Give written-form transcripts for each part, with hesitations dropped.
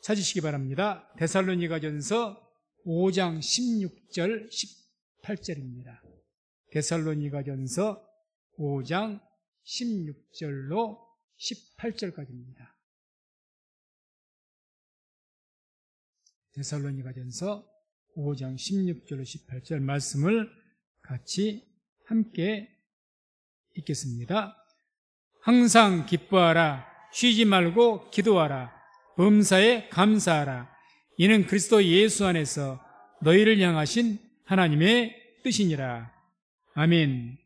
찾으시기 바랍니다. 데살로니가전서 5장 16절 18절입니다. 데살로니가전서 5장 16절로 18절까지입니다. 데살로니가전서 5장 16절로 18절 말씀을 같이 함께 읽겠습니다. 항상 기뻐하라. 쉬지 말고 기도하라. 범사에 감사하라. 이는 그리스도 예수 안에서 너희를 향하신 하나님의 뜻이니라. 아멘.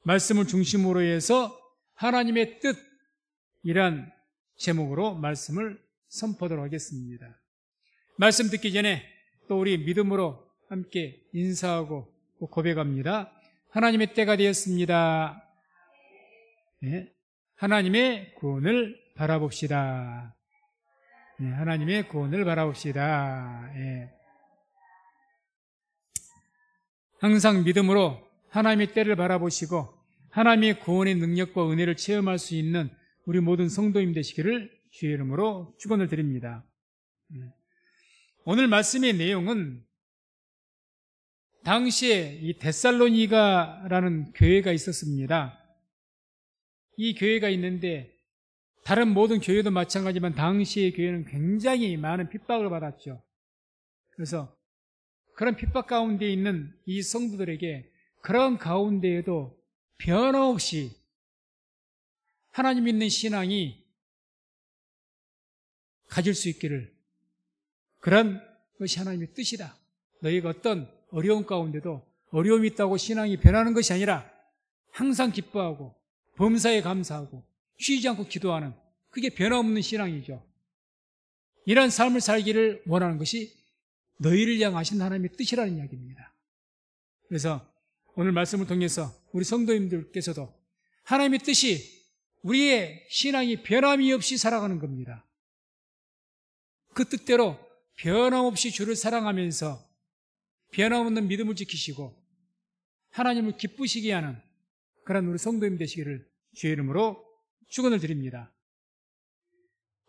말씀을 중심으로 해서 하나님의 뜻이란 제목으로 말씀을 선포하도록 하겠습니다. 말씀 듣기 전에 또 우리 믿음으로 함께 인사하고 고백합니다. 하나님의 때가 되었습니다. 네, 하나님의 구원을 바라봅시다. 네, 하나님의 구원을 바라봅시다. 네. 항상 믿음으로 하나님의 때를 바라보시고 하나님의 구원의 능력과 은혜를 체험할 수 있는 우리 모든 성도님 되시기를 주의 이름으로 축원을 드립니다. 오늘 말씀의 내용은 당시에 이 데살로니가라는 교회가 있었습니다. 이 교회가 있는데 다른 모든 교회도 마찬가지지만 당시의 교회는 굉장히 많은 핍박을 받았죠. 그래서 그런 핍박 가운데 있는 이 성도들에게 그런 가운데에도 변함없이 하나님 믿는 신앙이 가질 수 있기를, 그런 것이 하나님의 뜻이다. 너희가 어떤 어려움 가운데도 어려움이 있다고 신앙이 변하는 것이 아니라 항상 기뻐하고 범사에 감사하고 쉬지 않고 기도하는, 그게 변함없는 신앙이죠. 이런 삶을 살기를 원하는 것이 너희를 향하신 하나님의 뜻이라는 이야기입니다. 그래서 오늘 말씀을 통해서 우리 성도님들께서도 하나님의 뜻이 우리의 신앙이 변함이 없이 살아가는 겁니다. 그 뜻대로 변함없이 주를 사랑하면서 변함없는 믿음을 지키시고 하나님을 기쁘시게 하는 그런 우리 성도님 되시기를 주의 이름으로 축원을 드립니다.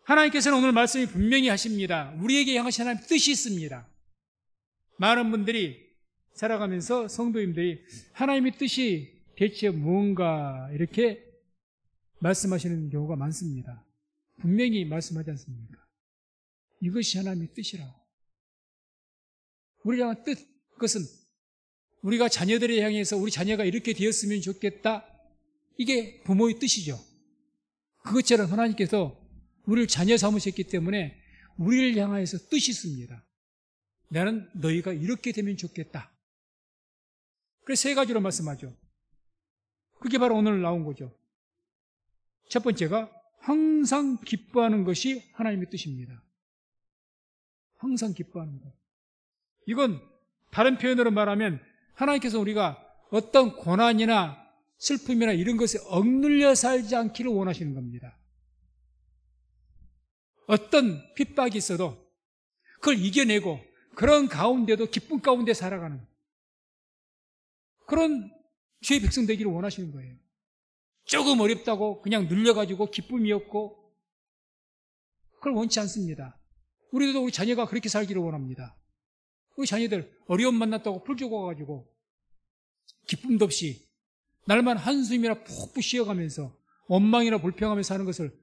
하나님께서는 오늘 말씀이 분명히 하십니다. 우리에게 향하신 하나님의 뜻이 있습니다. 많은 분들이 살아가면서 성도님들이 하나님의 뜻이 대체 무언가 이렇게 말씀하시는 경우가 많습니다. 분명히 말씀하지 않습니까? 이것이 하나님의 뜻이라고. 우리를 향한 뜻, 그것은 우리가 자녀들을 향해서 우리 자녀가 이렇게 되었으면 좋겠다, 이게 부모의 뜻이죠. 그것처럼 하나님께서 우리를 자녀 삼으셨기 때문에 우리를 향하여서 뜻이 있습니다. 나는 너희가 이렇게 되면 좋겠다. 그래서 세 가지로 말씀하죠. 그게 바로 오늘 나온 거죠. 첫 번째가 항상 기뻐하는 것이 하나님의 뜻입니다. 항상 기뻐하는 것. 이건 다른 표현으로 말하면 하나님께서 우리가 어떤 고난이나 슬픔이나 이런 것에 억눌려 살지 않기를 원하시는 겁니다. 어떤 핍박이 있어도 그걸 이겨내고 그런 가운데도 기쁨 가운데 살아가는 그런 주의 백성 되기를 원하시는 거예요. 조금 어렵다고 그냥 눌려가지고 기쁨이 없고 그걸 원치 않습니다. 우리도 우리 자녀가 그렇게 살기를 원합니다. 우리 자녀들 어려움 만났다고 풀 죽어가지고 기쁨도 없이 날만 한숨이나 푹푹 쉬어가면서 원망이나 불평하며 사는 것을,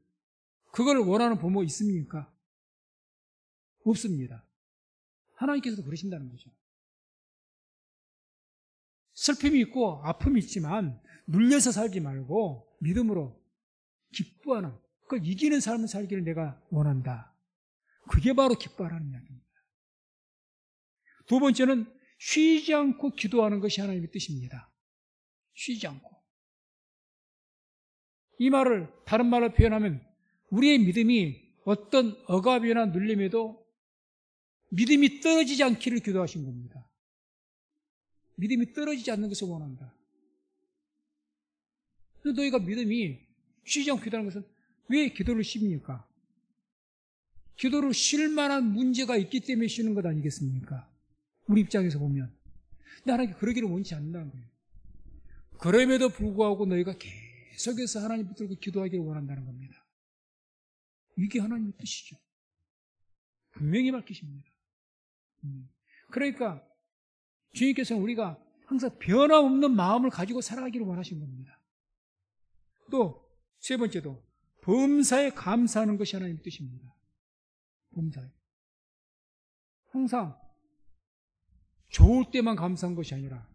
그걸 원하는 부모 있습니까? 없습니다. 하나님께서도 그러신다는 거죠. 슬픔이 있고 아픔이 있지만 눌려서 살지 말고 믿음으로 기뻐하는, 그걸 이기는 삶을 살기를 내가 원한다. 그게 바로 기뻐하라는 이야기입니다. 두 번째는 쉬지 않고 기도하는 것이 하나님의 뜻입니다. 쉬지 않고. 이 말을 다른 말로 표현하면 우리의 믿음이 어떤 억압이나 눌림에도 믿음이 떨어지지 않기를 기도하신 겁니다. 믿음이 떨어지지 않는 것을 원한다. 그래서 너희가 믿음이 쉬지 않고 기도하는 것은 왜 기도를 쉽니까? 기도를 쉴 만한 문제가 있기 때문에 쉬는 것 아니겠습니까? 우리 입장에서 보면. 근데 하나님께 그러기를 원치 않는다는 거예요. 그럼에도 불구하고 너희가 계속해서 하나님 붙들고 기도하기를 원한다는 겁니다. 이게 하나님의 뜻이죠. 분명히 밝히십니다. 그러니까 주님께서는 우리가 항상 변함없는 마음을 가지고 살아가기를 원하신 겁니다. 또 세 번째도 범사에 감사하는 것이 하나님의 뜻입니다. 범사에. 항상 좋을 때만 감사한 것이 아니라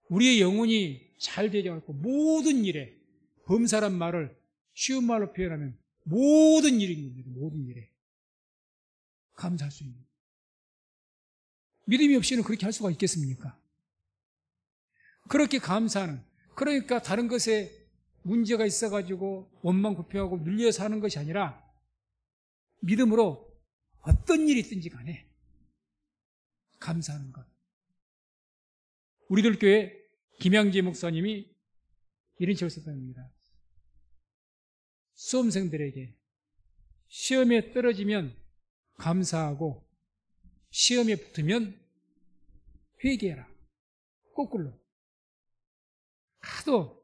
우리의 영혼이 잘 되지 않고 모든 일에, 범사란 말을 쉬운 말로 표현하면 모든 일인 겁니다. 모든 일에 감사할 수 있는. 믿음이 없이는 그렇게 할 수가 있겠습니까? 그렇게 감사하는, 그러니까 다른 것에 문제가 있어가지고 원망 불평하고 밀려 사는 것이 아니라 믿음으로 어떤 일이 있든지 간에 감사하는 것. 우리들 교회 김양재 목사님이 이런 식으로 썼답니다. 수험생들에게 시험에 떨어지면 감사하고 시험에 붙으면 회개해라. 거꾸로. 하도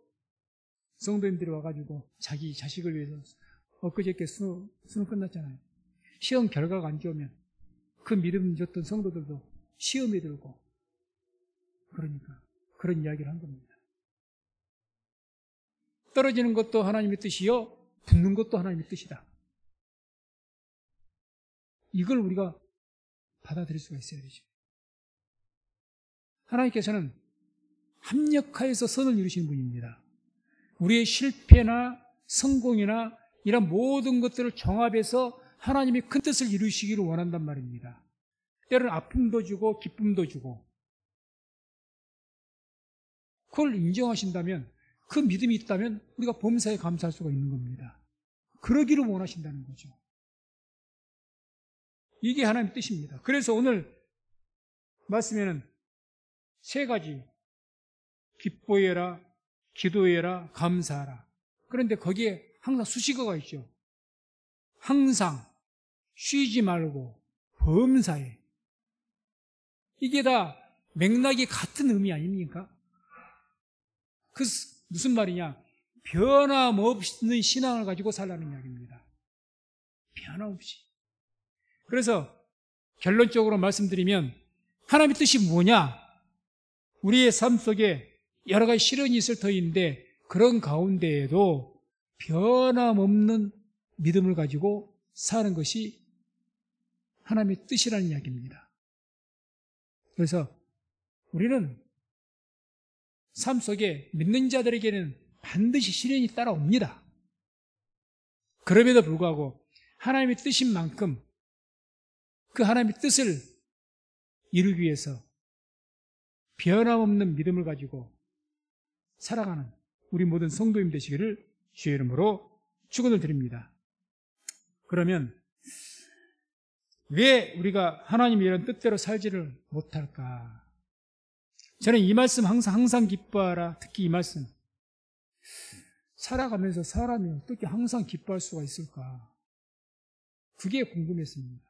성도님들이 와가지고 자기 자식을 위해서 엊그저께 수능 끝났잖아요. 시험 결과가 안 좋으면 그 믿음 줬던 성도들도 시험에 들고 그러니까 그런 이야기를 한 겁니다. 떨어지는 것도 하나님의 뜻이요 붙는 것도 하나님의 뜻이다. 이걸 우리가 받아들일 수가 있어야 되죠. 하나님께서는 합력하여서 선을 이루시는 분입니다. 우리의 실패나 성공이나 이런 모든 것들을 종합해서 하나님이 큰 뜻을 이루시기를 원한단 말입니다. 때로는 아픔도 주고 기쁨도 주고 그걸 인정하신다면 그 믿음이 있다면 우리가 범사에 감사할 수가 있는 겁니다. 그러기를 원하신다는 거죠. 이게 하나님의 뜻입니다. 그래서 오늘 말씀에는 세 가지 기뻐해라, 기도해라, 감사하라. 그런데 거기에 항상 수식어가 있죠. 항상 쉬지 말고 범사에. 이게 다 맥락이 같은 의미 아닙니까? 그 무슨 말이냐? 변함없는 신앙을 가지고 살라는 이야기입니다. 변함없이. 그래서 결론적으로 말씀드리면 하나님의 뜻이 뭐냐? 우리의 삶 속에 여러 가지 시련이 있을 터인데 그런 가운데에도 변함없는 믿음을 가지고 사는 것이 하나님의 뜻이라는 이야기입니다. 그래서 우리는 삶 속에 믿는 자들에게는 반드시 시련이 따라옵니다. 그럼에도 불구하고 하나님의 뜻인 만큼 그 하나님의 뜻을 이루기 위해서 변함없는 믿음을 가지고 살아가는 우리 모든 성도님 되시기를 주의 이름으로 축원을 드립니다. 그러면 왜 우리가 하나님의 이런 뜻대로 살지를 못할까? 저는 이 말씀 항상 기뻐하라. 특히 이 말씀. 살아가면서 사람이 어떻게 항상 기뻐할 수가 있을까? 그게 궁금했습니다.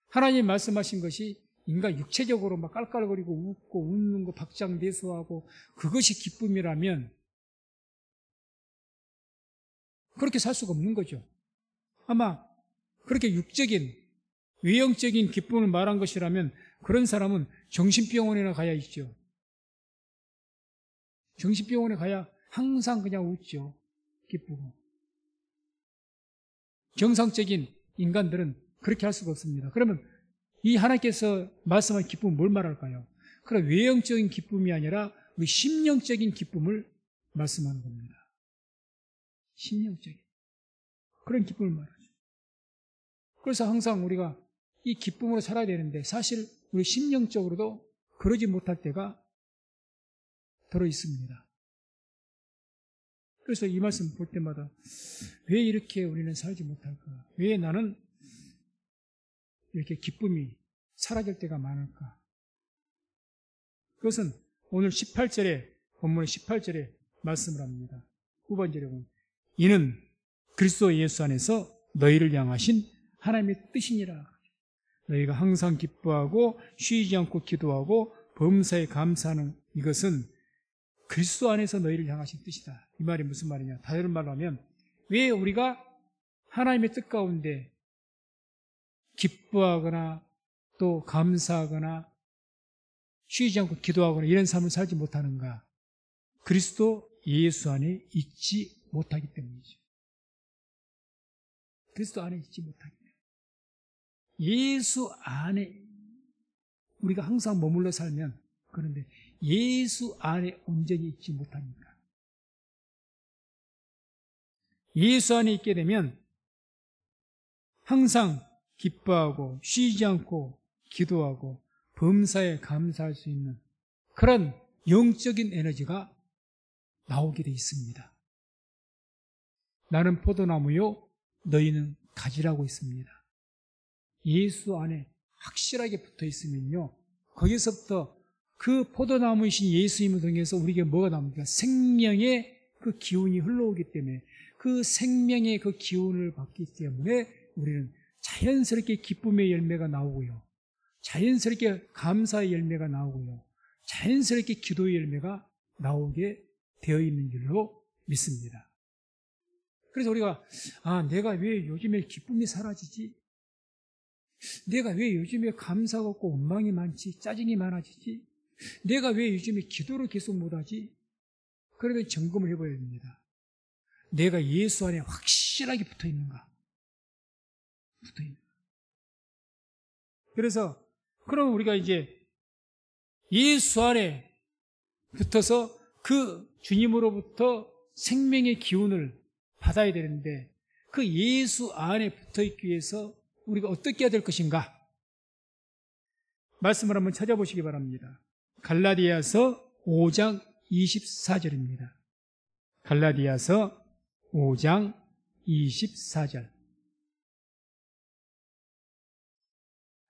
하나님 말씀하신 것이 인간 육체적으로 막 깔깔거리고 웃고 웃는 거 박장대소하고 그것이 기쁨이라면 그렇게 살 수가 없는 거죠. 아마 그렇게 육적인 외형적인 기쁨을 말한 것이라면 그런 사람은 정신병원에나 가야 있죠. 정신병원에 가야 항상 그냥 웃죠. 기쁘고. 정상적인 인간들은 그렇게 할 수가 없습니다. 그러면 이 하나님께서 말씀한 기쁨은 뭘 말할까요? 그럼 외형적인 기쁨이 아니라 우리 심령적인 기쁨을 말씀하는 겁니다. 심령적인 그런 기쁨을 말하죠. 그래서 항상 우리가 이 기쁨으로 살아야 되는데 사실 우리 심령적으로도 그러지 못할 때가 들어 있습니다. 그래서 이 말씀 볼 때마다 왜 이렇게 우리는 살지 못할까? 왜 나는 이렇게 기쁨이 사라질 때가 많을까? 그것은 오늘 18절에 본문의 18절에 말씀을 합니다. 후반절에 보면 이는 그리스도 예수 안에서 너희를 향하신 하나님의 뜻이니라. 너희가 항상 기뻐하고 쉬지 않고 기도하고 범사에 감사하는 이것은 그리스도 안에서 너희를 향하신 뜻이다. 이 말이 무슨 말이냐? 다른 말로 하면 왜 우리가 하나님의 뜻 가운데 기뻐하거나 또 감사하거나 쉬지 않고 기도하거나 이런 삶을 살지 못하는가? 그리스도 예수 안에 있지 못하기 때문이죠. 그리스도 안에 있지 못하기 때문에. 예수 안에 우리가 항상 머물러 살면, 그런데 예수 안에 온전히 있지 못하니까. 예수 안에 있게 되면 항상 기뻐하고 쉬지 않고 기도하고 범사에 감사할 수 있는 그런 영적인 에너지가 나오게 돼 있습니다. 나는 포도나무요, 너희는 가지라고 있습니다. 예수 안에 확실하게 붙어 있으면요, 거기서부터 그 포도나무이신 예수님을 통해서 우리에게 뭐가 나옵니까? 생명의 그 기운이 흘러오기 때문에, 그 생명의 그 기운을 받기 때문에 우리는 자연스럽게 기쁨의 열매가 나오고요, 자연스럽게 감사의 열매가 나오고요, 자연스럽게 기도의 열매가 나오게 되어 있는 줄로 믿습니다. 그래서 우리가 내가 왜 요즘에 기쁨이 사라지지? 내가 왜 요즘에 감사가 없고 원망이 많지? 짜증이 많아지지? 내가 왜 요즘에 기도를 계속 못하지? 그러면 점검을 해봐야 됩니다. 내가 예수 안에 확실하게 붙어 있는가? 붙어 있는가? 그래서 그럼 우리가 이제 예수 안에 붙어서 그 주님으로부터 생명의 기운을 받아야 되는데, 그 예수 안에 붙어 있기 위해서 우리가 어떻게 해야 될 것인가? 말씀을 한번 찾아보시기 바랍니다. 갈라디아서 5장 24절입니다. 갈라디아서 5장 24절.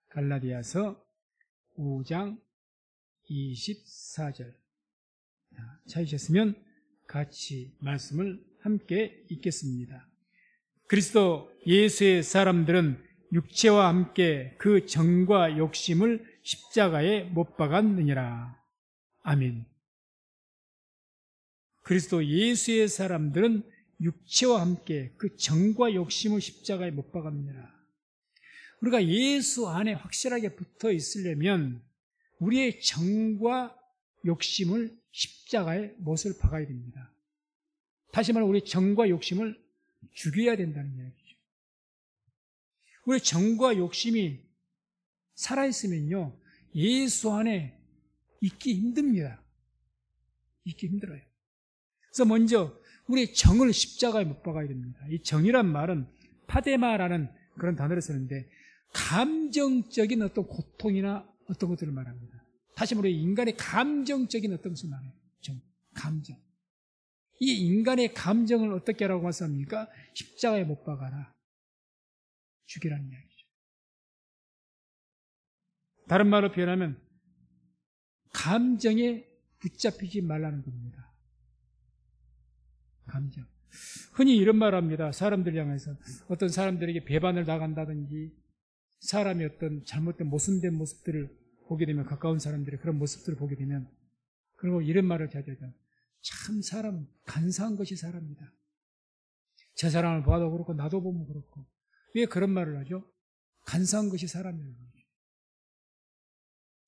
갈라디아서 5장 24절. 찾으셨으면 같이 말씀을 함께 읽겠습니다. 그리스도 예수의 사람들은 육체와 함께 그 정과 욕심을 십자가에 못 박았느니라. 아멘. 그리스도 예수의 사람들은 육체와 함께 그 정과 욕심을 십자가에 못 박았느니라. 우리가 예수 안에 확실하게 붙어 있으려면 우리의 정과 욕심을 십자가에 못을 박아야 됩니다. 다시 말해 우리 정과 욕심을 죽여야 된다는 이야기죠. 우리 정과 욕심이 살아있으면요, 예수 안에 있기 힘듭니다. 있기 힘들어요. 그래서 먼저 우리 정을 십자가에 못 박아야 됩니다. 이 정이란 말은 파데마라는 그런 단어를 쓰는데, 감정적인 어떤 고통이나 어떤 것들을 말합니다. 다시 말해 인간의 감정적인 어떤 것을 말해요. 정, 감정. 이 인간의 감정을 어떻게 하라고 말씀합니까? 십자가에 못 박아라. 죽이라는 이야기죠. 다른 말로 표현하면 감정에 붙잡히지 말라는 겁니다. 감정. 흔히 이런 말을 합니다. 사람들 향해서 어떤 사람들에게 배반을 당한다든지, 사람이 어떤 잘못된 모순된 모습들을 보게 되면, 가까운 사람들의 그런 모습들을 보게 되면, 그리고 이런 말을 자주 하죠. 참 사람은 간사한 것이 사람이다. 저 사람을 봐도 그렇고 나도 보면 그렇고. 왜 그런 말을 하죠? 간사한 것이 사람이라는 거죠.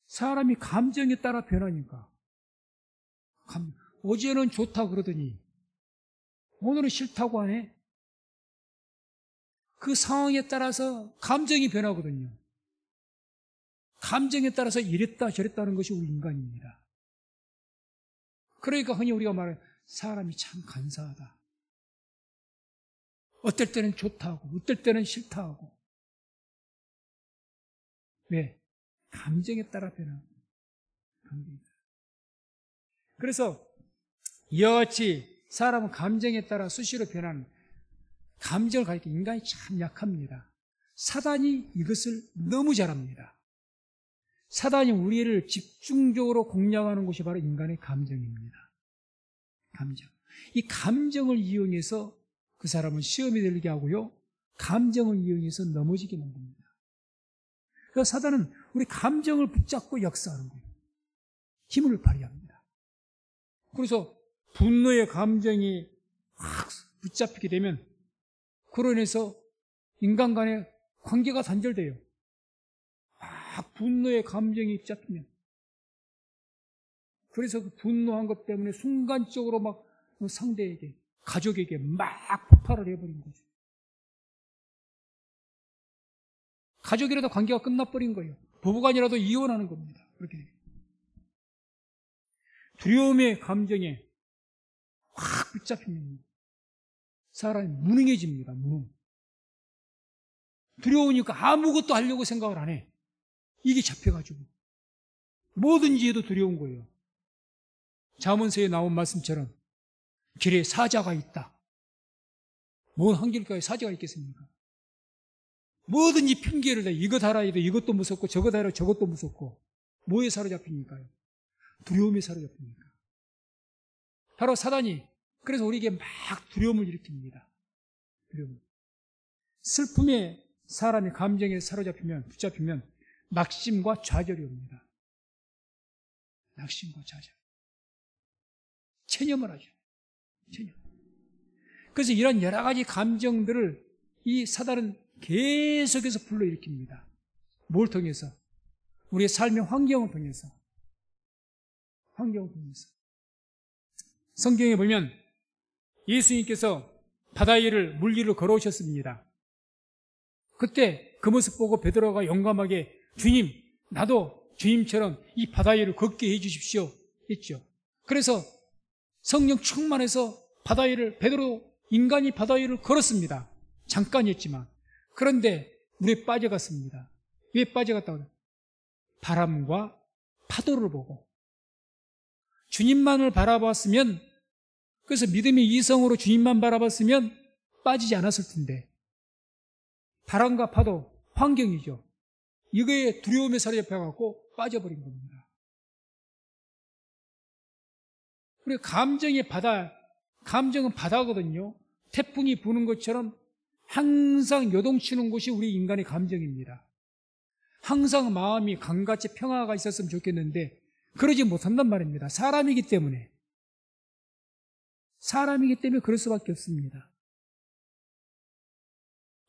사람이 감정에 따라 변하니까. 어제는 좋다고 그러더니 오늘은 싫다고 하네. 그 상황에 따라서 감정이 변하거든요. 감정에 따라서 이랬다 저랬다는 것이 우리 인간입니다. 그러니까 흔히 우리가 말해 사람이 참 간사하다. 어떨 때는 좋다고, 어떨 때는 싫다고. 왜? 감정에 따라 변하는 거예요. 감정에 따라. 그래서 이와 같이 사람은 감정에 따라 수시로 변하는, 감정을 가리켜 인간이 참 약합니다. 사단이 이것을 너무 잘합니다. 사단이 우리를 집중적으로 공략하는 곳이 바로 인간의 감정입니다. 감정. 이 감정을 이용해서 그 사람은 시험에 들게 하고요, 감정을 이용해서 넘어지게 만듭니다. 그래서 사단은 우리 감정을 붙잡고 역사하는 거예요. 힘을 발휘합니다. 그래서 분노의 감정이 확 붙잡히게 되면 그로 인해서 인간 간의 관계가 단절돼요. 막 분노의 감정이 붙잡히면. 그래서 그 분노한 것 때문에 순간적으로 막 상대에게, 가족에게 막 폭발을 해버린 거죠. 가족이라도 관계가 끝나버린 거예요. 부부간이라도 이혼하는 겁니다. 그렇게. 두려움의 감정에 확 붙잡히면 사람이 무능해집니다. 무능. 두려우니까 아무것도 하려고 생각을 안 해. 이게 잡혀가지고. 뭐든지 해도 두려운 거예요. 잠언서에 나온 말씀처럼 길에 사자가 있다. 뭔 한길가에 사자가 있겠습니까? 뭐든지 핑계를 대. 이것 하라 해도 이것도 무섭고 저것 하라 저것도 무섭고. 뭐에 사로잡힙니까요? 두려움에 사로잡힙니까? 바로 사단이 그래서 우리에게 막 두려움을 일으킵니다. 두려움. 슬픔에 사람의 감정에 사로잡히면 붙잡히면 낙심과 좌절이 옵니다. 낙심과 좌절. 체념을 하죠. 체념. 그래서 이런 여러 가지 감정들을 이 사단은 계속해서 불러일으킵니다. 뭘 통해서? 우리의 삶의 환경을 통해서. 환경을 통해서. 성경에 보면 예수님께서 바다 위를 물 위를 걸어오셨습니다. 그때 그 모습 보고 베드로가 용감하게 주님, 나도 주님처럼 이 바다 위를 걷게 해 주십시오 했죠. 그래서 성령 충만해서 바다 위를 인간이 바다 위를 걸었습니다. 잠깐이었지만. 그런데 물에 빠져갔습니다. 왜 빠져갔다고 해요? 바람과 파도를 보고 주님만을 바라봤으면, 그래서 믿음의 이성으로 주님만 바라봤으면 빠지지 않았을 텐데 바람과 파도, 환경이죠. 이거에 두려움에 사로잡혀갖고 빠져버린 겁니다. 그리고 감정의 바다, 감정은 바다거든요. 태풍이 부는 것처럼 항상 요동치는 곳이 우리 인간의 감정입니다. 항상 마음이 강같이 평화가 있었으면 좋겠는데 그러지 못한단 말입니다. 사람이기 때문에 그럴 수밖에 없습니다.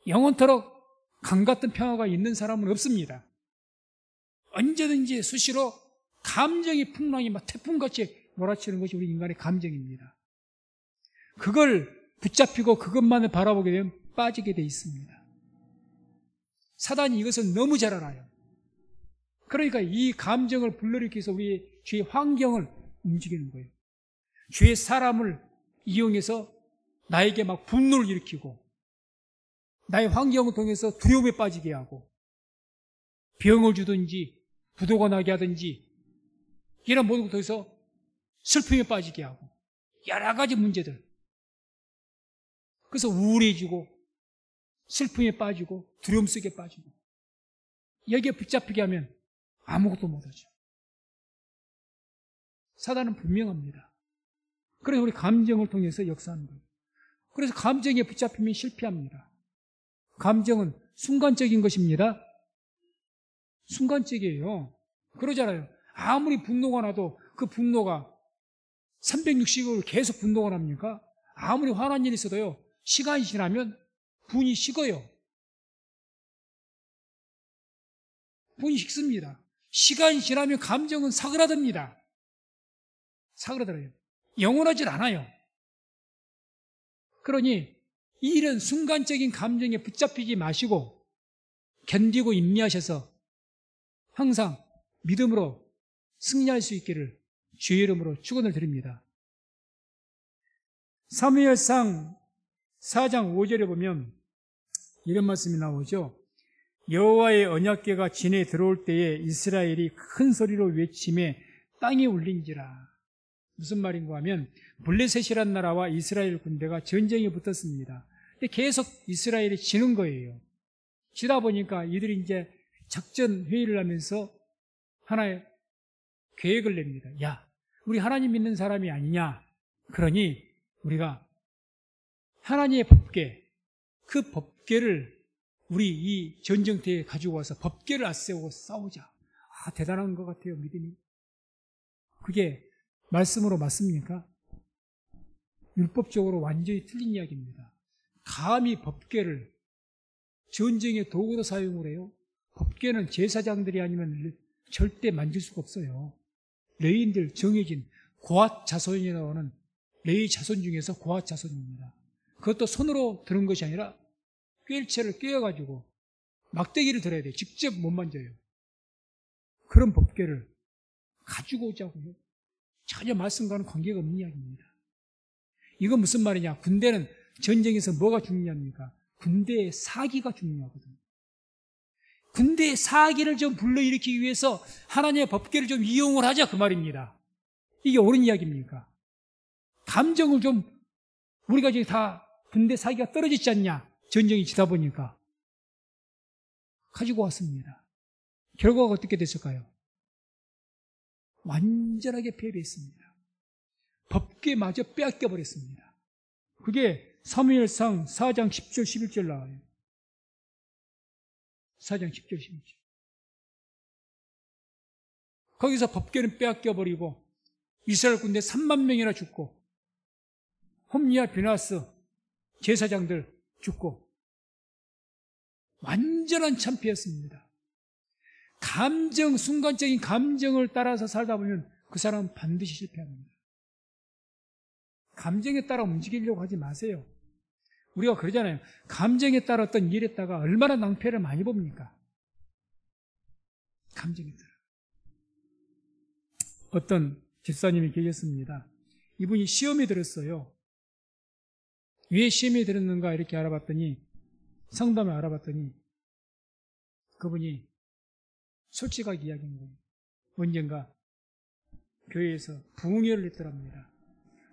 영원토록 강같은 평화가 있는 사람은 없습니다. 언제든지 수시로 감정이 풍랑이 막 태풍같이 몰아치는 것이 우리 인간의 감정입니다. 그걸 붙잡히고 그것만을 바라보게 되면 빠지게 돼 있습니다. 사단이 이것을 너무 잘 알아요. 그러니까 이 감정을 불러일으키기 위해서 우리의 주의 환경을 움직이는 거예요. 주의 사람을 이용해서 나에게 막 분노를 일으키고 나의 환경을 통해서 두려움에 빠지게 하고 병을 주든지 부도가 나게 하든지 이런 모든 것을 통해서 슬픔에 빠지게 하고 여러 가지 문제들. 그래서 우울해지고 슬픔에 빠지고 두려움 속에 빠지고 여기에 붙잡히게 하면 아무것도 못하죠. 사단은 분명합니다. 그래서 우리 감정을 통해서 역사하는 거예요. 그래서 감정에 붙잡히면 실패합니다. 감정은 순간적인 것입니다. 순간적이에요. 그러잖아요. 아무리 분노가 나도 그 분노가 360일 계속 분노가 납니까? 아무리 화난 일이 있어도요. 시간이 지나면 분이 식어요. 분이 식습니다. 시간이 지나면 감정은 사그라듭니다. 사그라들어요. 영원하질 않아요. 그러니 이런 순간적인 감정에 붙잡히지 마시고 견디고 인내하셔서 항상 믿음으로 승리할 수 있기를 주의 이름으로 축원을 드립니다. 사무엘상 4장 5절에 보면 이런 말씀이 나오죠. 여호와의 언약궤가 진에 들어올 때에 이스라엘이 큰 소리로 외치며 땅이 울린지라. 무슨 말인가 하면 블레셋이란 나라와 이스라엘 군대가 전쟁에 붙었습니다. 근데 계속 이스라엘이 지는 거예요. 지다 보니까 이들이 이제 작전 회의를 하면서 하나의 계획을 냅니다. 야, 우리 하나님 믿는 사람이 아니냐? 그러니 우리가 하나님의 법궤, 그 법궤를 우리 이 전쟁터에 가지고 와서 법궤를 앞세우고 싸우자. 아, 대단한 것 같아요, 믿음이. 그게 말씀으로 맞습니까? 율법적으로 완전히 틀린 이야기입니다. 감히 법궤를 전쟁의 도구로 사용을 해요. 법궤는 제사장들이 아니면 절대 만질 수가 없어요. 레위인들 정해진 고앗 자손이라고 하는 레위 자손 중에서 고앗 자손입니다. 그것도 손으로 드는 것이 아니라 꿰일체를 꿰어가지고 막대기를 들어야 돼요. 직접 못 만져요. 그런 법궤를 가지고 오자고요. 전혀 말씀과는 관계가 없는 이야기입니다. 이건 무슨 말이냐? 군대는 전쟁에서 뭐가 중요합니까? 군대의 사기가 중요하거든요. 군대의 사기를 좀 불러일으키기 위해서 하나님의 법궤를 좀 이용을 하자 그 말입니다. 이게 옳은 이야기입니까? 감정을 좀 우리가 지금 다 군대 사기가 떨어지지 않냐? 전쟁이 지다 보니까 가지고 왔습니다. 결과가 어떻게 됐을까요? 완전하게 패배했습니다. 법궤마저 빼앗겨 버렸습니다. 그게 사무엘상 4장 10절 11절 나와요. 4장 10절 11절. 거기서 법궤는 빼앗겨 버리고 이스라엘 군대 3만 명이나 죽고 홈리와 비나스 제사장들 죽고 완전한 참패였습니다. 감정, 순간적인 감정을 따라서 살다 보면 그 사람은 반드시 실패합니다. 감정에 따라 움직이려고 하지 마세요. 우리가 그러잖아요. 감정에 따라 어떤 일에 따라 얼마나 낭패를 많이 봅니까? 감정에 따라. 어떤 집사님이 계셨습니다. 이분이 시험에 들었어요. 왜 시험에 들었는가 이렇게 알아봤더니, 상담을 알아봤더니 그분이 솔직하게 이야기한 거예요. 언젠가 교회에서 부흥회를 했더랍니다.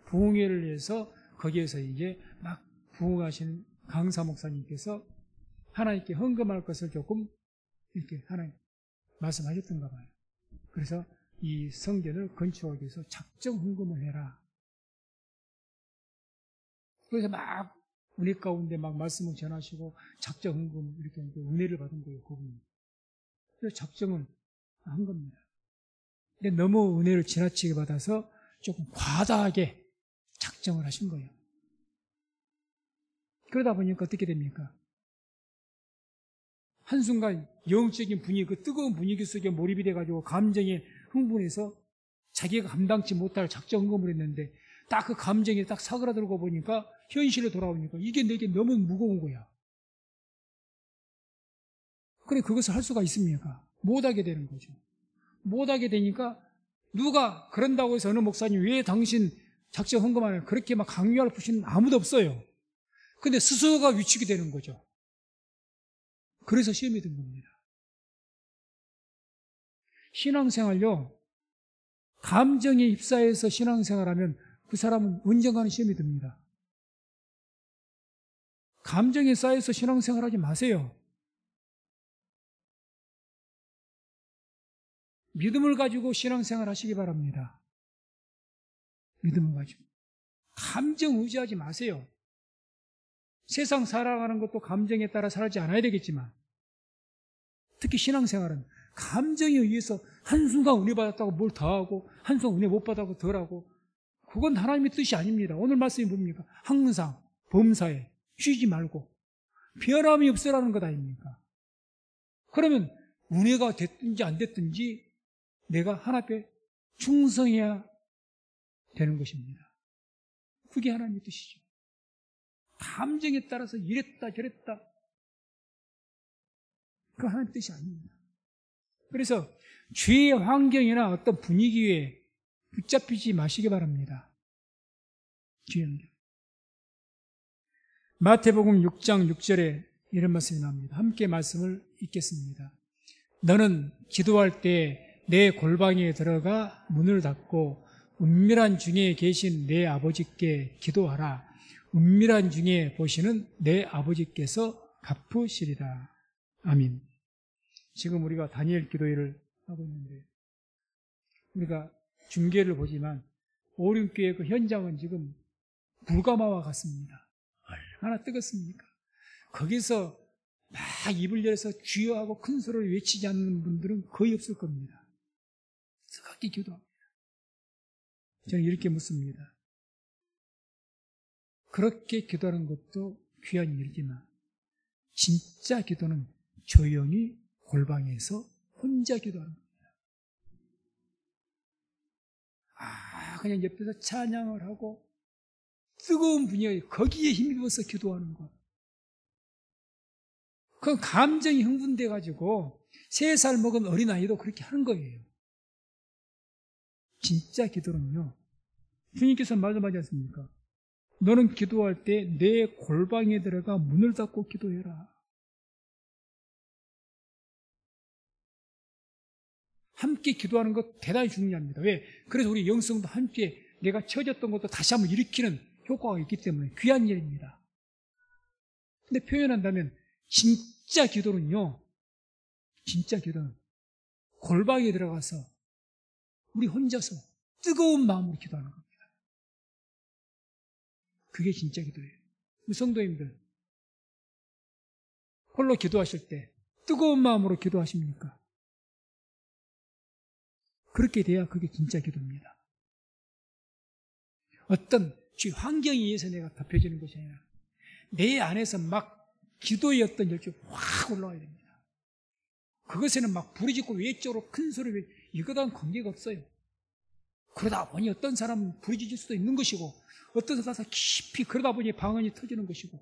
부흥회를 해서 거기에서 이제 막 부흥하신 강사 목사님께서 하나님께 헌금할 것을 조금 이렇게 하나님 말씀하셨던가 봐요. 그래서 이 성전을 건축하기 위해서 작정 헌금을 해라. 그래서 막 은혜 가운데 막 말씀을 전하시고 작정 헌금 이렇게 은혜를 받은 거예요, 그분이. 그래서 작정은 한 겁니다. 근데 너무 은혜를 지나치게 받아서 조금 과다하게 작정을 하신 거예요. 그러다 보니까 어떻게 됩니까? 한순간 영적인 분위기, 그 뜨거운 분위기 속에 몰입이 돼가지고 감정에 흥분해서 자기가 감당치 못할 작정 헌금을 했는데 딱 그 감정에 딱 사그라들고 보니까 현실로 돌아오니까 이게 내게 너무 무거운 거야. 그래, 그것을 할 수가 있습니까? 못하게 되는 거죠. 못하게 되니까 누가 그런다고 해서 어느 목사님 왜 당신 작정 헌금하냐 그렇게 막 강요할 분은 아무도 없어요. 근데 스스로가 위축이 되는 거죠. 그래서 시험이 든 겁니다. 신앙생활요, 감정에 휩싸여서 신앙생활하면 그 사람은 언젠가는 시험이 듭니다. 감정에 쌓여서 신앙생활하지 마세요. 믿음을 가지고 신앙생활 하시기 바랍니다. 믿음을 가지고. 감정 의지하지 마세요. 세상 살아가는 것도 감정에 따라 살지 않아야 되겠지만 특히 신앙생활은 감정에 의해서 한순간 은혜 받았다고 뭘 더 하고 한순간 은혜 못 받았다고 덜 하고 그건 하나님의 뜻이 아닙니다. 오늘 말씀이 뭡니까? 항상 범사에 쉬지 말고 변함이 없으라는 것 아닙니까? 그러면 은혜가 됐든지 안 됐든지 내가 하나님 앞에 충성해야 되는 것입니다. 그게 하나님의 뜻이죠. 감정에 따라서 이랬다 저랬다 그거 하나님의 뜻이 아닙니다. 그래서 죄의 환경이나 어떤 분위기에 붙잡히지 마시기 바랍니다. 죄의 환경. 마태복음 6장 6절에 이런 말씀이 나옵니다. 함께 말씀을 읽겠습니다. 너는 기도할 때 내 골방에 들어가 문을 닫고 은밀한 중에 계신 내 아버지께 기도하라. 은밀한 중에 보시는 내 아버지께서 갚으시리라. 아멘. 지금 우리가 다니엘 기도회를 하고 있는데 우리가 중계를 보지만 오륜교회 그 현장은 지금 불가마와 같습니다. 얼마나 뜨겁습니까? 거기서 막 입을 열어서 주여 하고 큰 소리를 외치지 않는 분들은 거의 없을 겁니다. 뜨겁게 기도합니다. 저는 이렇게 묻습니다. 그렇게 기도하는 것도 귀한 일이지만 진짜 기도는 조용히 골방에서 혼자 기도하는 겁니다. 그냥 옆에서 찬양을 하고 뜨거운 분위기, 거기에 힘입어서 기도하는 것. 그 감정이 흥분돼가지고 3살 먹은 어린아이도 그렇게 하는 거예요. 진짜 기도는요, 주님께서 말씀하지 않습니까? 너는 기도할 때 내 골방에 들어가 문을 닫고 기도해라. 함께 기도하는 것 대단히 중요합니다. 왜? 그래서 우리 영성도 함께 내가 처졌던 것도 다시 한번 일으키는 효과가 있기 때문에 귀한 일입니다. 근데 표현한다면 진짜 기도는요, 진짜 기도는 골방에 들어가서 우리 혼자서 뜨거운 마음으로 기도하는 겁니다. 그게 진짜 기도예요. 우리 성도님들, 홀로 기도하실 때 뜨거운 마음으로 기도하십니까? 그렇게 돼야 그게 진짜 기도입니다. 어떤 환경에 의해서 내가 덮여지는 것이 아니라 내 안에서 막 기도의 어떤 열정이 확 올라와야 됩니다. 그것에는 막 부르짖고 외적으로 큰 소리를 이거랑 관계가 없어요. 그러다 보니 어떤 사람은 부르짖을 수도 있는 것이고 어떤 사람은 깊이 그러다 보니 방언이 터지는 것이고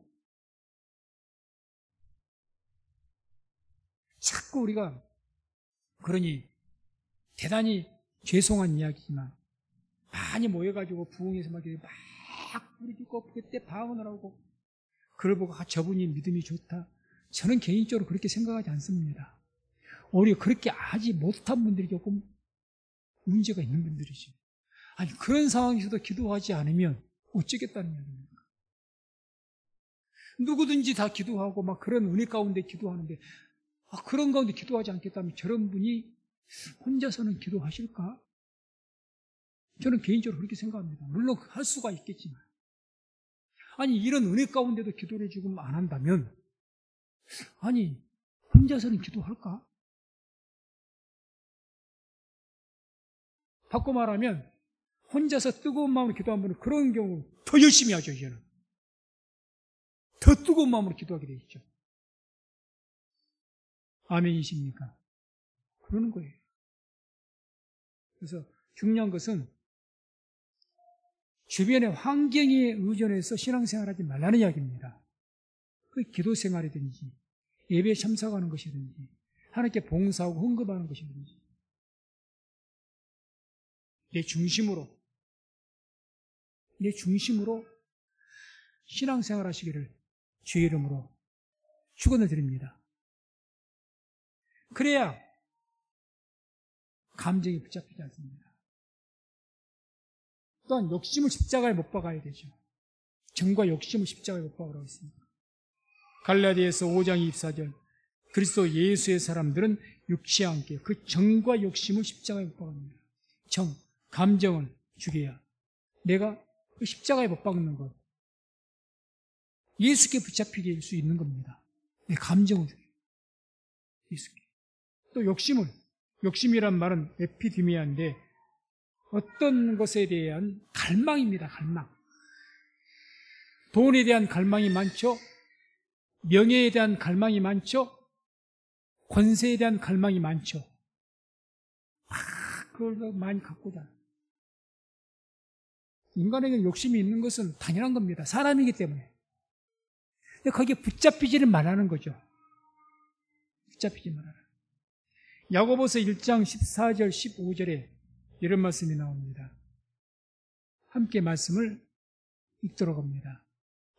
자꾸 우리가 그러니 대단히 죄송한 이야기지만 많이 모여가지고 부흥에서 막 부르짖고 그때 방언을 하고 그걸 보고 저분이 믿음이 좋다. 저는 개인적으로 그렇게 생각하지 않습니다. 오히려 그렇게 하지 못한 분들이 조금 문제가 있는 분들이죠. 아니 그런 상황에서도 기도하지 않으면 어쩌겠다는 이야기입니까? 누구든지 다 기도하고 막 그런 은혜 가운데 기도하는데 그런 가운데 기도하지 않겠다면 저런 분이 혼자서는 기도하실까? 저는 개인적으로 그렇게 생각합니다. 물론 할 수가 있겠지만 아니 이런 은혜 가운데도 기도를 지금 안 한다면 아니 혼자서는 기도할까? 바꿔 말하면 혼자서 뜨거운 마음으로 기도한 분은 그런 경우 더 열심히 하죠. 이제는 더 뜨거운 마음으로 기도하게 돼 있죠. 아멘이십니까? 그러는 거예요. 그래서 중요한 것은 주변의 환경에 의존해서 신앙생활하지 말라는 이야기입니다. 그 기도 생활이든지 예배에 참석하는 것이든지 하나님께 봉사하고 헌금하는 것이든지 내 중심으로 신앙생활 하시기를 주의 이름으로 축원을 드립니다. 그래야 감정이 붙잡히지 않습니다. 또한 욕심을 십자가에 못 박아야 되죠. 정과 욕심을 십자가에 못 박으라고 했습니다. 갈라디아서 5장 24절 그리스도 예수의 사람들은 육체와 함께 그 정과 욕심을 십자가에 못 박습니다. 정, 감정을 죽여야 내가 그 십자가에 못 박는 것 예수께 붙잡히게 할 수 있는 겁니다. 내 감정을 죽여야 예수께. 또 욕심이란 말은 에피디미아인데 어떤 것에 대한 갈망입니다. 갈망. 돈에 대한 갈망이 많죠. 명예에 대한 갈망이 많죠. 권세에 대한 갈망이 많죠. 그걸 많이 갖고자. 인간에게 욕심이 있는 것은 당연한 겁니다. 사람이기 때문에. 근데 거기에 붙잡히지는 말라는 거죠. 붙잡히지 말아라. 야고보서 1장 14절 15절에 이런 말씀이 나옵니다. 함께 말씀을 읽도록 합니다.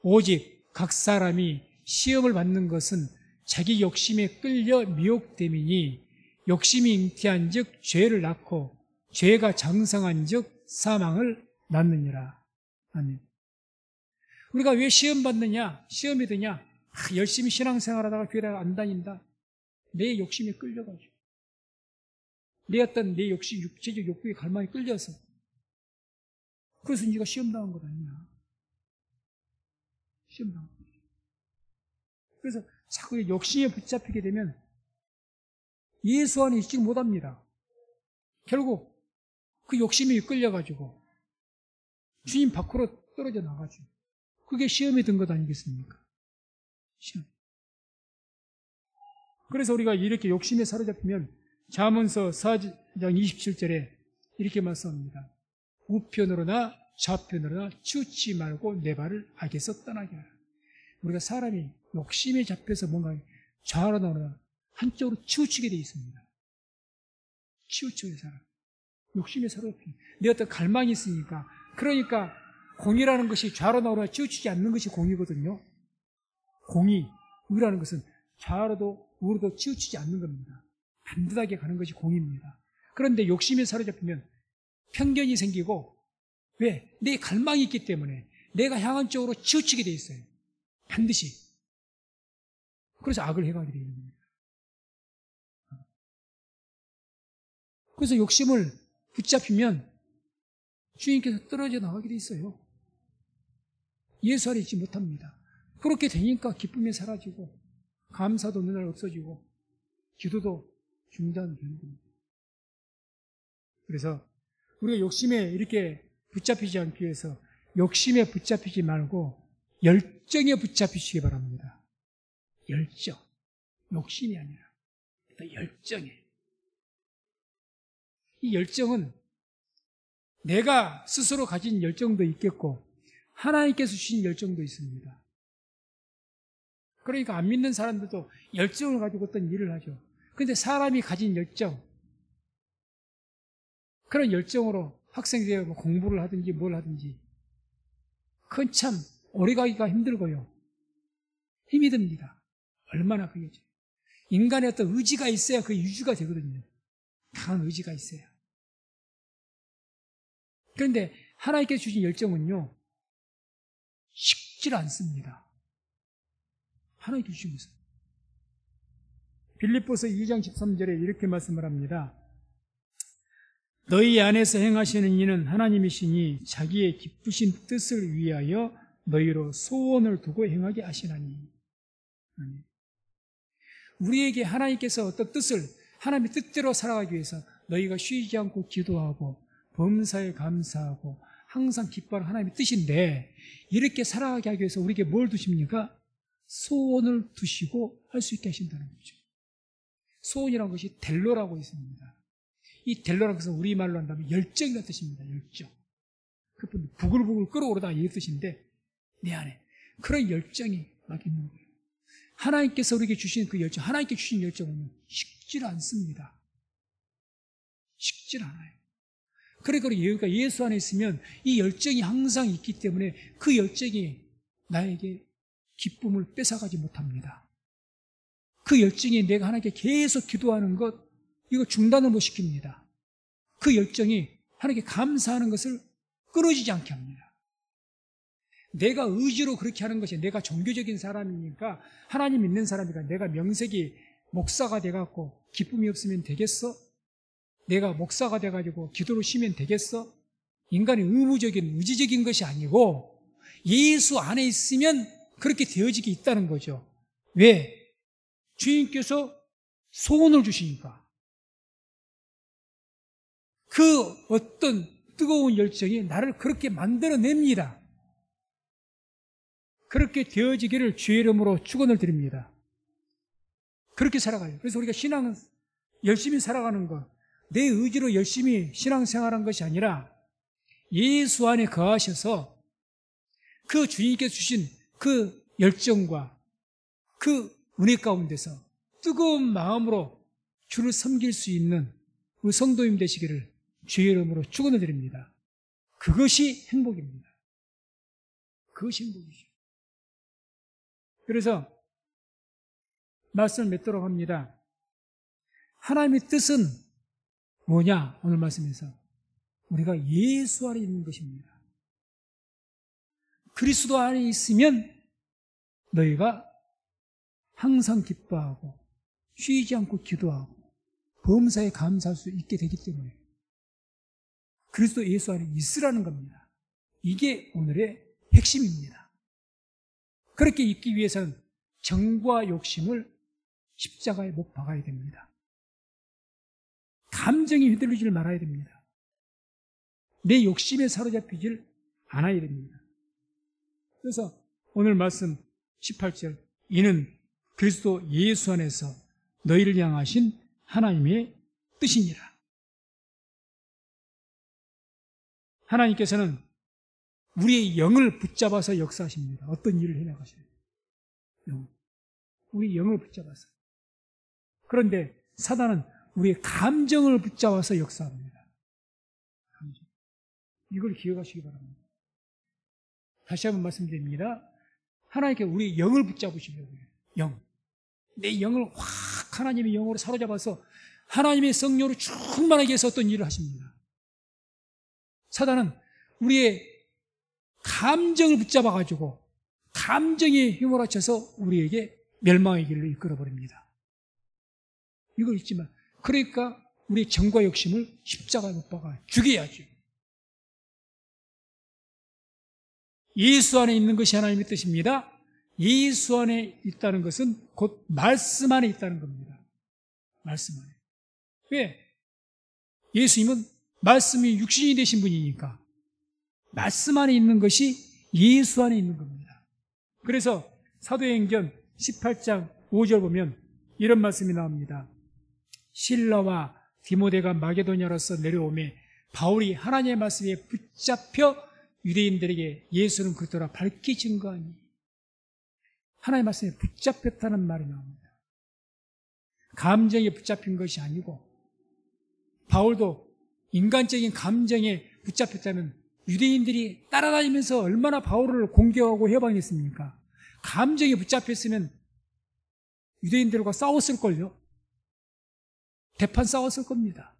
오직 각 사람이 시험을 받는 것은 자기 욕심에 끌려 미혹됨이니 욕심이 잉태한 즉 죄를 낳고 죄가 장성한 즉 사망을 낳느니라. 아멘. 우리가 왜 시험 받느냐? 시험이 드냐? 열심히 신앙생활하다가 교회 안 다닌다. 내 욕심에 끌려가지고 내 어떤 내 욕심, 육체적 욕구에 갈망이 끌려서 그래서 네가 시험당한 것 아니냐. 시험당한 것. 그래서 자꾸 욕심에 붙잡히게 되면 예수 안에 있지 못합니다. 결국 그 욕심이 끌려가지고 주님 밖으로 떨어져 나가죠. 그게 시험에 든 것 아니겠습니까? 시험. 그래서 우리가 이렇게 욕심에 사로잡히면 잠언서 4장 27절에 이렇게 말씀합니다. 우편으로나 좌편으로나 치우치 말고 내 발을 악에서 떠나게 하라. 우리가 사람이 욕심에 잡혀서 뭔가 좌로나 우로나 한쪽으로 치우치게 되어 있습니다. 치우쳐요, 사람. 욕심에 사로잡히면. 내 어떤 갈망이 있으니까. 그러니까 공이라는 것이 좌로나 우로나 치우치지 않는 것이 공이거든요. 공이, 의라는 것은 좌로도 우로도 치우치지 않는 겁니다. 반듯하게 가는 것이 공입니다. 그런데 욕심에 사로잡히면 편견이 생기고, 왜? 내 갈망이 있기 때문에 내가 향한 쪽으로 치우치게 돼 있어요. 반드시. 그래서 악을 행하게 되는 겁니다. 그래서 욕심을 붙잡히면 주님께서 떨어져 나가게 돼 있어요. 예수 안에 있지 못합니다. 그렇게 되니까 기쁨이 사라지고 감사도 어느 날 없어지고 기도도 중단되는 겁니다. 그래서 우리가 욕심에 이렇게 붙잡히지 않기 위해서 욕심에 붙잡히지 말고 열정에 붙잡히시기 바랍니다. 열정. 욕심이 아니라 열정에. 이 열정은 내가 스스로 가진 열정도 있겠고 하나님께서 주신 열정도 있습니다. 그러니까 안 믿는 사람들도 열정을 가지고 어떤 일을 하죠. 그런데 사람이 가진 열정, 그런 열정으로 학생들이 뭐 공부를 하든지 뭘 하든지 그건 참 오래가기가 힘들고요. 힘이 듭니다. 얼마나 그게죠. 인간의 어떤 의지가 있어야 그 유지가 되거든요. 강한 의지가 있어야. 그런데 하나님께서 주신 열정은요, 식질 않습니다. 하나님께서 주신 것은. 빌립보서 2장 13절에 이렇게 말씀을 합니다. 너희 안에서 행하시는 이는 하나님이시니 자기의 기쁘신 뜻을 위하여 너희로 소원을 두고 행하게 하시나니. 우리에게 하나님께서 어떤 뜻을, 하나님의 뜻대로 살아가기 위해서 너희가 쉬지 않고 기도하고 범사에 감사하고 항상 기뻐하는 하나님의 뜻인데, 이렇게 살아가게 하기 위해서 우리에게 뭘 두십니까? 소원을 두시고 할 수 있게 하신다는 거죠. 소원이라는 것이 델로라고 있습니다. 이 델로라는 것은 우리말로 한다면 열정이라는 뜻입니다. 열정. 그뿐 부글부글 끓어오르다 이 뜻인데 내 안에 그런 열정이 막 있는 거예요. 하나님께서 우리에게 주신 그 열정, 하나님께 주신 열정은 식질 않습니다. 식질 않아요. 그러니까 우리가 예수 안에 있으면 이 열정이 항상 있기 때문에 그 열정이 나에게 기쁨을 뺏어가지 못합니다. 그 열정이 내가 하나님께 계속 기도하는 것, 이거 중단을 못 시킵니다. 그 열정이 하나님께 감사하는 것을 끊어지지 않게 합니다. 내가 의지로 그렇게 하는 것이, 내가 종교적인 사람이니까, 하나님 믿는 사람이니까 내가 명색이 목사가 돼갖고 기쁨이 없으면 되겠어? 내가 목사가 돼가지고 기도를 쉬면 되겠어? 인간의 의무적인, 의지적인 것이 아니고 예수 안에 있으면 그렇게 되어지게 있다는 거죠. 왜? 주님께서 소원을 주시니까. 그 어떤 뜨거운 열정이 나를 그렇게 만들어냅니다. 그렇게 되어지기를 주의 이름으로 축원을 드립니다. 그렇게 살아가요. 그래서 우리가 신앙은 열심히 살아가는 것, 내 의지로 열심히 신앙생활한 것이 아니라 예수 안에 거하셔서 그 주님께서 주신 그 열정과 그 은혜 가운데서 뜨거운 마음으로 주를 섬길 수 있는 우리 성도님 되시기를 주의 이름으로 축원을 드립니다. 그것이 행복입니다. 그것이 행복이죠. 그래서 말씀을 맺도록 합니다. 하나님의 뜻은 뭐냐? 오늘 말씀에서 우리가 예수 안에 있는 것입니다. 그리스도 안에 있으면 너희가 항상 기뻐하고 쉬지 않고 기도하고 범사에 감사할 수 있게 되기 때문에 그리스도 예수 안에 있으라는 겁니다. 이게 오늘의 핵심입니다. 그렇게 있기 위해서는 정과 욕심을 십자가에 못 박아야 됩니다. 감정이 휘둘리지 말아야 됩니다. 내 욕심에 사로잡히질 않아야 됩니다. 그래서 오늘 말씀 18절, 이는 그리스도 예수 안에서 너희를 향하신 하나님의 뜻이니라. 하나님께서는 우리의 영을 붙잡아서 역사하십니다. 어떤 일을 해나가셔요? 우리 영을 붙잡아서. 그런데 사단은 우리의 감정을 붙잡아서 역사합니다. 감정. 이걸 기억하시기 바랍니다. 다시 한번 말씀드립니다. 하나님께 우리의 영을 붙잡으시려고 해요. 영. 내 영을 확 하나님의 영으로 사로잡아서 하나님의 성령으로 충만하게 해서 어떤 일을 하십니다. 사단은 우리의 감정을 붙잡아가지고 감정에 휘몰아쳐서 우리에게 멸망의 길로 이끌어버립니다. 이걸 잊지만, 그러니까 우리의 정과 욕심을 십자가에 못 박아 죽여야죠. 예수 안에 있는 것이 하나님의 뜻입니다. 예수 안에 있다는 것은 곧 말씀 안에 있다는 겁니다. 말씀 안에. 왜? 예수님은 말씀이 육신이 되신 분이니까 말씀 안에 있는 것이 예수 안에 있는 겁니다. 그래서 사도행전 18장 5절 보면 이런 말씀이 나옵니다. 실라와 디모데가 마게도냐로서 내려오매 바울이 하나님의 말씀에 붙잡혀 유대인들에게 예수는 그리스도라 밝히 증거하니. 하나님의 말씀에 붙잡혔다는 말이 나옵니다. 감정에 붙잡힌 것이 아니고, 바울도 인간적인 감정에 붙잡혔다면 유대인들이 따라다니면서 얼마나 바울을 공격하고 해방했습니까? 감정에 붙잡혔으면 유대인들과 싸웠을걸요. 대판 싸웠을 겁니다.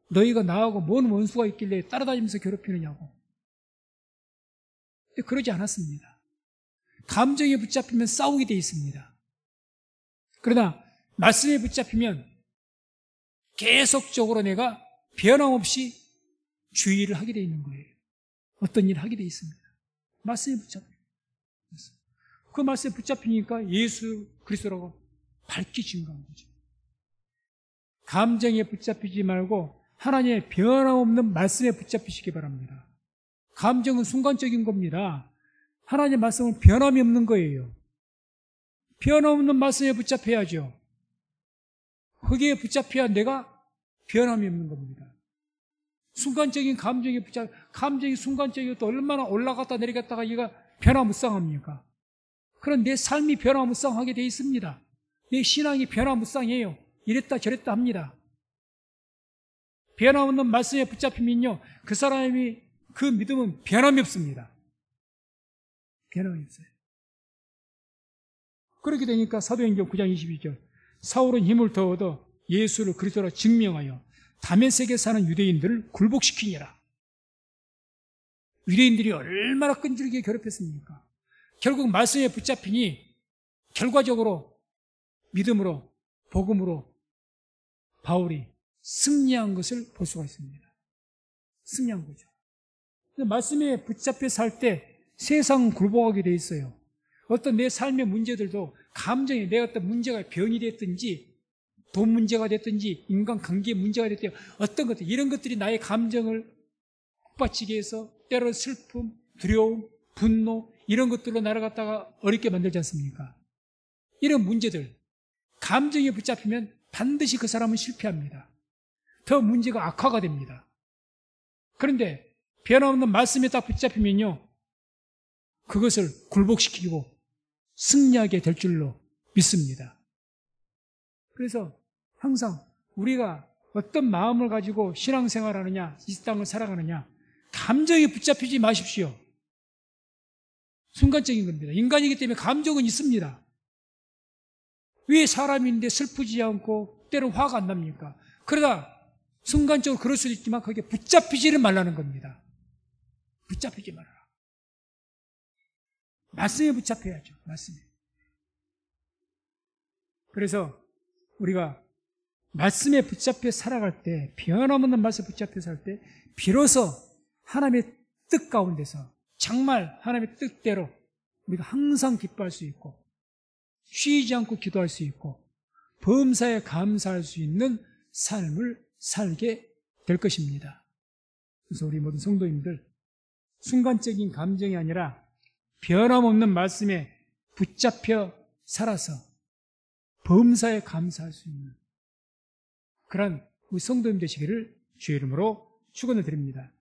너희가 나하고 뭔 원수가 있길래 따라다니면서 괴롭히느냐고. 근데 그러지 않았습니다. 감정에 붙잡히면 싸우게 돼 있습니다. 그러나 말씀에 붙잡히면 계속적으로 내가 변함없이 주의를 하게 돼 있는 거예요. 어떤 일을 하게 돼 있습니다. 말씀에 붙잡혀요. 그 말씀에 붙잡히니까 예수 그리스도라고 밝히 증거한 거죠. 감정에 붙잡히지 말고 하나님의 변함없는 말씀에 붙잡히시기 바랍니다. 감정은 순간적인 겁니다. 하나님의 말씀은 변함이 없는 거예요. 변함없는 말씀에 붙잡혀야죠. 거기에 붙잡혀야 내가 변함이 없는 겁니다. 순간적인 감정에 감정이 순간적이고 또 얼마나 올라갔다 내려갔다가 얘가 변화무쌍합니까? 그런 내 삶이 변화무쌍하게 돼 있습니다. 내 신앙이 변화무쌍해요. 이랬다 저랬다 합니다. 변함없는 말씀에 붙잡히면요, 그 사람이 그 믿음은 변함이 없습니다. 변함이 없어요. 그렇게 되니까 사도행전 9장 22절, 사울은 힘을 더 얻어 예수를 그리스도라 증명하여 다메섹에 사는 유대인들을 굴복시키니라. 유대인들이 얼마나 끈질기게 괴롭혔습니까? 결국 말씀에 붙잡히니 결과적으로 믿음으로, 복음으로 바울이 승리한 것을 볼 수가 있습니다. 승리한 거죠. 말씀에 붙잡혀 살 때 세상 굴복하게 돼 있어요. 어떤 내 삶의 문제들도 감정에 내가 어떤 문제가 병이 됐든지 돈 문제가 됐든지 인간관계 문제가 됐든지 어떤 것들, 이런 것들이 나의 감정을 북받치게 해서 때로 슬픔, 두려움, 분노 이런 것들로 나를 갖다가 어렵게 만들지 않습니까? 이런 문제들, 감정에 붙잡히면 반드시 그 사람은 실패합니다. 더 문제가 악화가 됩니다. 그런데 변함없는 말씀에 딱 붙잡히면요, 그것을 굴복시키고 승리하게 될 줄로 믿습니다. 그래서 항상 우리가 어떤 마음을 가지고 신앙생활하느냐, 이 땅을 살아가느냐, 감정에 붙잡히지 마십시오. 순간적인 겁니다. 인간이기 때문에 감정은 있습니다. 왜 사람인데 슬프지 않고 때로 화가 안 납니까? 그러다 순간적으로 그럴 수도 있지만 거기에 붙잡히지를 말라는 겁니다. 붙잡히지 말아라. 말씀에 붙잡혀야죠. 말씀에. 그래서 우리가 말씀에 붙잡혀 살아갈 때, 변함없는 말씀에 붙잡혀 살 때 비로소 하나님의 뜻 가운데서 정말 하나님의 뜻대로 우리가 항상 기뻐할 수 있고 쉬지 않고 기도할 수 있고 범사에 감사할 수 있는 삶을 살게 될 것입니다. 그래서 우리 모든 성도님들 순간적인 감정이 아니라 변함없는 말씀에 붙잡혀 살아서 범사에 감사할 수 있는 그런 우리 성도님 되시기를 주의 이름으로 축원을 드립니다.